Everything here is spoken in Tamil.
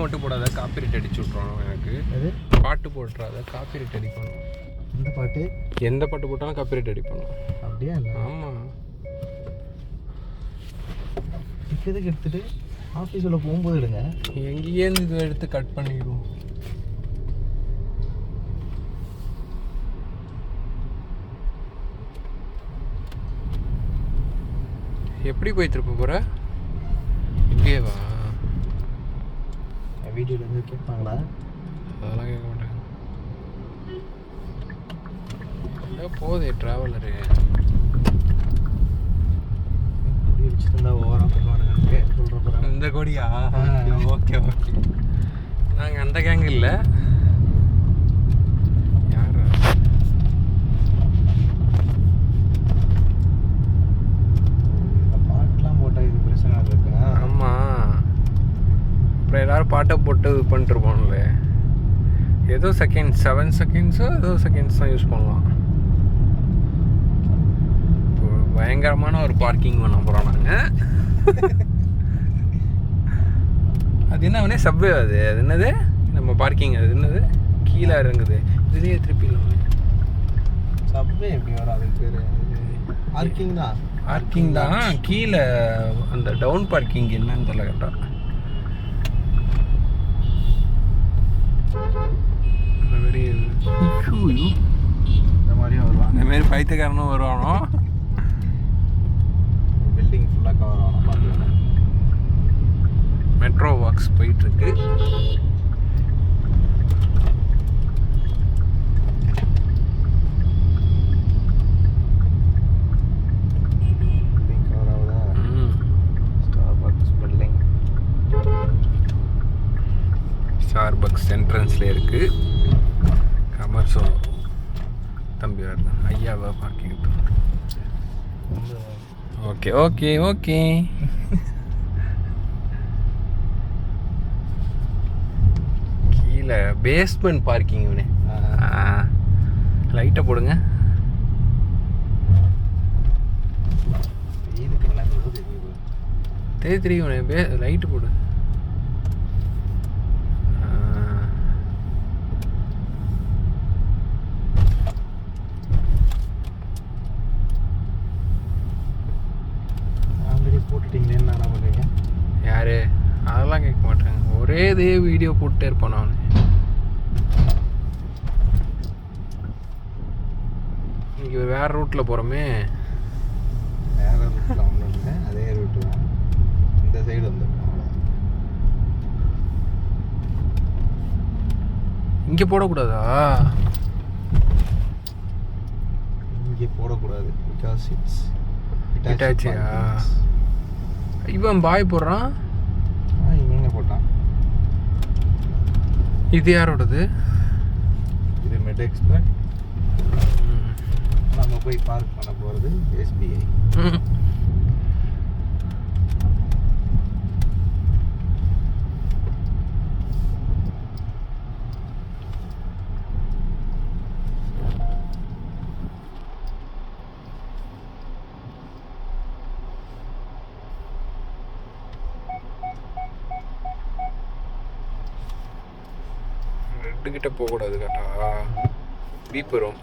மட்டும் போடாத, காப்பிரைட் அடிச்சு விட்ருவானோ எனக்கு. பாட்டு போட்டுறாத, காப்பிரைட் அடிக்கணும். எந்த பாட்டு? எந்த பாட்டு போட்டாலும் காப்பிரைட் அடிப்பணும். அப்படியா? ஆமாம். எதுக்கு எடுத்துகிட்டு ஆஃபீஸில் போகும்போது எடுங்க. எங்கேருந்து இதை எடுத்து கட் பண்ணிடுவோம். எப்படி போய் திருப்ப போகிற? இப்படியே வா. வீடியோவில் இருந்து கேட்பாங்களா? அதெல்லாம் கேட்க மாட்டாங்க. போதே ட்ராவலரு கொடி வச்சுருந்தா ஓவராக பண்ணுவானுங்க சொல்கிறப்ப. இந்த கொடியா? Okay okay. நாங்கள் அந்த கேங் இல்லை. யார் பாட்டெலாம் போட்டால் இது பிரச்சனை இருக்கா? ஆமாம். அப்புறம் எல்லோரும் பாட்டை போட்டு இது பண்ணிட்டுருப்போம்ல. ஏதோ செகண்ட்ஸ் 7 செகண்ட்ஸோ ஏதோ செகண்ட்ஸ் தான் யூஸ் பண்ணலாம். பயங்கரமான ஒரு பார்க்கிங் பண்ண போகிறோம் நாங்கள். அது என்ன அவனே சப்வே? அது என்னது நம்ம பார்க்கிங்? அது என்னது கீழே இறங்குது? இதுலேயே திருப்பி சப்வே எப்படி வரும்? அதுக்கு பேர் பார்க்கிங் தான். பார்க்கிங் தான். கீழே அந்த டவுன் பார்க்கிங் என்னன்னு தெரியல கரெக்டாக. இந்த மாதிரியும் வருவான். இந்தமாரி பைத்தியக்காரனும் வருவானோ. பில்டிங் ஃபுல்லாக கவர் ஆகணும் பார்த்துக்கணும். மெட்ரோ வாக்ஸ் போயிட்டுருக்கு. கவர் ஆகுதா? Starbucks building. ஸ்டார்பக்ஸ் என்ட்ரன்ஸில் இருக்குது. கமர்ஸோ தம்பி ஐயாவா பார்க்கிங். Okay okay okay. கீழே பேஸ்மெண்ட் பார்க்கிங். இவனே லைட்டை போடுங்க. தெரியும் லைட்டு போடு. போட்டுட்டீங்களே என்ன பண்ணுறீங்க? யாரு? அதெல்லாம் கேட்க மாட்டாங்க. ஒரே இதே வீடியோ போட்டுட்டே இருப்பான் நான். இன்னைக்கு வேற ரூட்டில் போகிறோமே. வேற ரூட்டில் ஒன்றும் இல்லை, அதே ரூட்டு தான். இந்த சைடு வந்துருக்கோம். இங்கே போடக்கூடாதா? இங்கே போடக்கூடாது. பிகாஸ் இட்ஸ் இட்டாச்சியா? இவன் பாய் போடுறான். இங்கே போட்டான். இது யாரோடது? இது மெட் எக்ஸ்பர்ட். நம்ம போய் பார்க் பண்ண போகிறது SBI. ரெட்டு கிட்ட போகக்கூடாது கேட்டா பீப் வரும்.